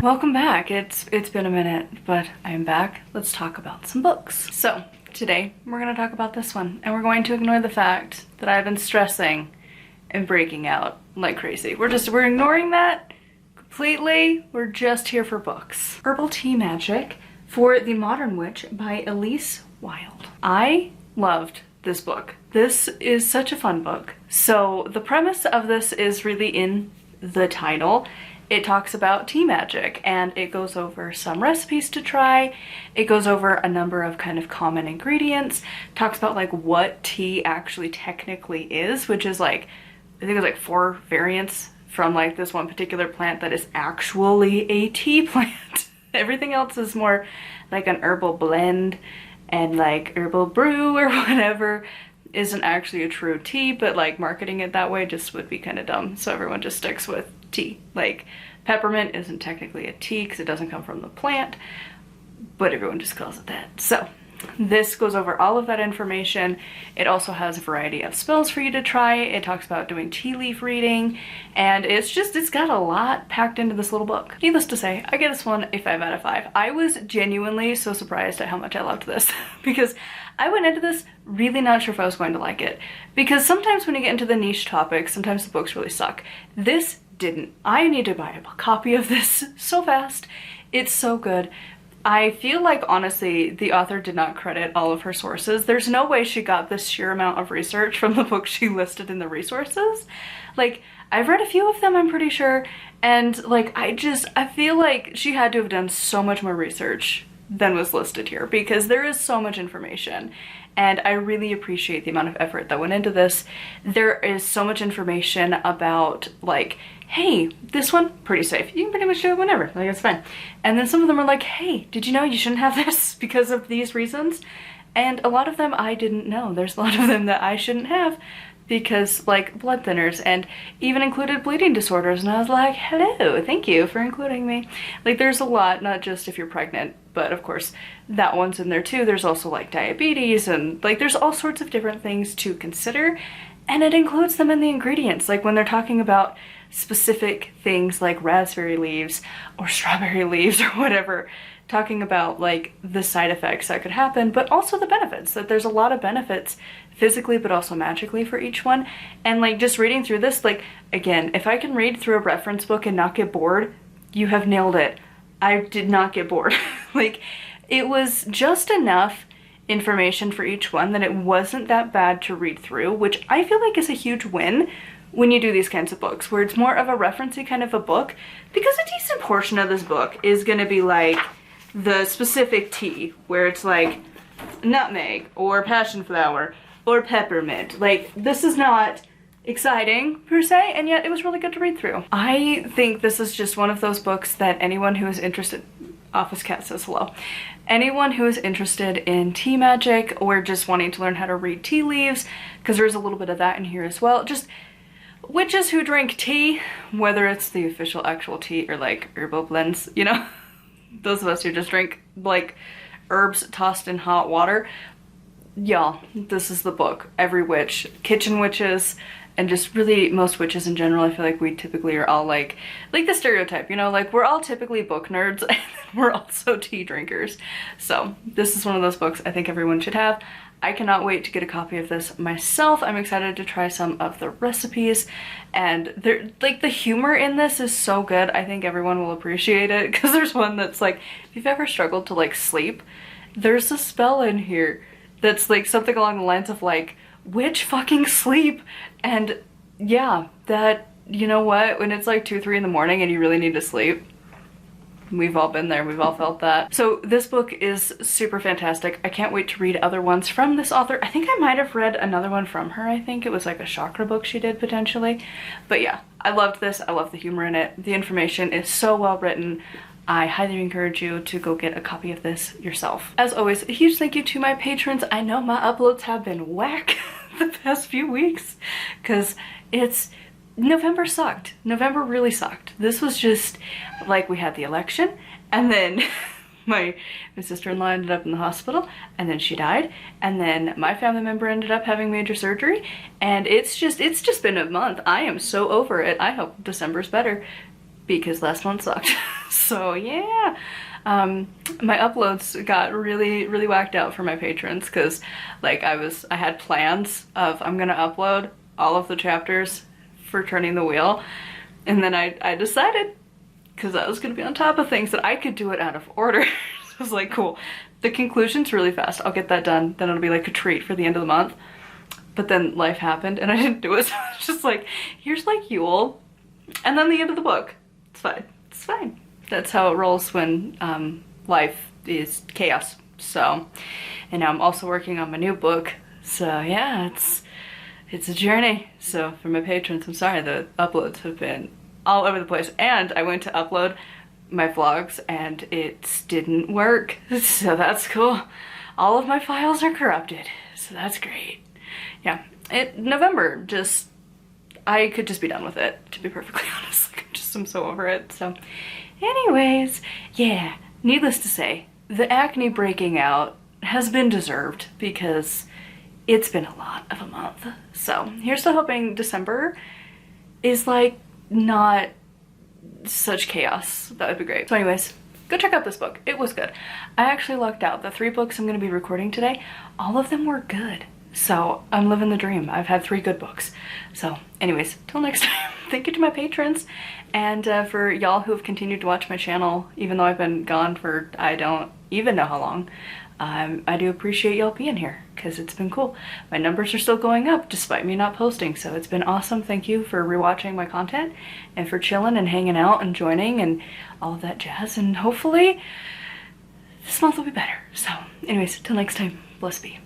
Welcome back. It's been a minute, but I'm back. Let's talk about some books. So today we're going to talk about this one, and we're going to ignore the fact that I've been stressing and breaking out like crazy. We're ignoring that completely. We're just here for books. Herbal Tea Magic for the Modern Witch by Elsie Wild. I loved this book. This is such a fun book. So the premise of this is really in the title. It talks about tea magic, and it goes over some recipes to try. It goes over a number of kind of common ingredients, talks about like what tea actually technically is, which is like, I think it was like 4 variants from like this one particular plant that is actually a tea plant. Everything else is more like an herbal blend and like herbal brew or whatever. Isn't actually a true tea, but like marketing it that way just would be kind of dumb. So everyone just sticks with tea. Like peppermint isn't technically a tea because it doesn't come from the plant, but everyone just calls it that. So this goes over all of that information. It also has a variety of spells for you to try. It talks about doing tea leaf reading, and it's got a lot packed into this little book. Needless to say, I give this one a 5 out of 5. I was genuinely so surprised at how much I loved this because I went into this really not sure if I was going to like it, because sometimes when you get into the niche topics, sometimes the books really suck. This didn't. I need to buy a copy of this so fast. It's so good. I feel like, honestly, the author did not credit all of her sources. There's no way she got this sheer amount of research from the book she listed in the resources. Like, I've read a few of them, I'm pretty sure, and like, I feel like she had to have done so much more research than was listed here, because there is so much information, and I really appreciate the amount of effort that went into this. There is so much information about like, hey, this one, pretty safe. You can pretty much do it whenever, like it's fine. And then some of them are like, hey, did you know you shouldn't have this because of these reasons? And a lot of them I didn't know. There's a lot of them that I shouldn't have because like blood thinners, and even included bleeding disorders. And I was like, hello, thank you for including me. Like there's a lot, not just if you're pregnant, but of course that one's in there too. There's also like diabetes, and like there's all sorts of different things to consider. And it includes them in the ingredients. Like when they're talking about specific things like raspberry leaves or strawberry leaves or whatever, talking about like the side effects that could happen, but also the benefits, that there's a lot of benefits physically but also magically for each one. And like just reading through this, like again, if I can read through a reference book and not get bored, you have nailed it. I did not get bored. Like it was just enough information for each one that it wasn't that bad to read through, which I feel like is a huge win when you do these kinds of books, where it's more of a referencey kind of a book, because a decent portion of this book is going to be like the specific tea, where it's like nutmeg or passion flower or peppermint. Like this is not exciting per se, and yet it was really good to read through. I think this is just one of those books that anyone who is interested, Office Cat says hello, anyone who is interested in tea magic or just wanting to learn how to read tea leaves, because there's a little bit of that in here as well, just witches who drink tea, whether it's the official actual tea or like herbal blends, you know, those of us who just drink like herbs tossed in hot water, y'all, this is the book. Every witch, kitchen witches, and just really most witches in general, I feel like we typically are all like the stereotype, you know, like we're all typically book nerds and we're also tea drinkers. So this is one of those books I think everyone should have. I cannot wait to get a copy of this myself. I'm excited to try some of the recipes, and like the humor in this is so good. I think everyone will appreciate it, because there's one that's like, if you've ever struggled to like sleep, there's a spell in here that's like something along the lines of like, witch fucking sleep. And yeah, that, you know what, when it's like 2, 3 in the morning and you really need to sleep, we've all been there, we've all felt that. So this book is super fantastic. I can't wait to read other ones from this author. I think I might have read another one from her. I think it was like a chakra book she did potentially. But yeah, I loved this. I love the humor in it. The information is so well written. I highly encourage you to go get a copy of this yourself. As always, a huge thank you to my patrons. I know my uploads have been whack the past few weeks because November sucked. November really sucked. This was just like, we had the election, and then my sister-in-law ended up in the hospital, and then she died, and then my family member ended up having major surgery, and it's just been a month. I am so over it. I hope December's better. because last month sucked. So yeah, my uploads got really whacked out for my patrons because like I had plans of I'm gonna upload all of the chapters for Turning the Wheel, and then I decided, because I was gonna be on top of things, that I could do it out of order. So I was like, cool, the conclusion's really fast, I'll get that done, then it'll be like a treat for the end of the month. But then life happened and I didn't do it, so it's just like, here's like Yule, and then the end of the book. It's fine, it's fine. That's how it rolls when life is chaos. So, and now I'm also working on my new book, so yeah, it's a journey. So for my patrons, I'm sorry, the uploads have been all over the place, and I went to upload my vlogs and it didn't work, so that's cool. All of my files are corrupted, so that's great. Yeah, November, I could just be done with it, to be perfectly honest. Like, I'm so over it. So anyways, yeah, needless to say, the acne breaking out has been deserved because it's been a lot of a month. So here's to hoping December is like not such chaos. That would be great. So anyways, go check out this book. It was good. I actually lucked out. The 3 books I'm going to be recording today, all of them were good. So I'm living the dream. I've had 3 good books. So anyways, till next time, thank you to my patrons, and for y'all who have continued to watch my channel even though I've been gone for I don't even know how long. I do appreciate y'all being here because it's been cool. My numbers are still going up despite me not posting, so it's been awesome. Thank you for rewatching my content and for chilling and hanging out and joining and all of that jazz, and hopefully this month will be better. So anyways, till next time, bless be.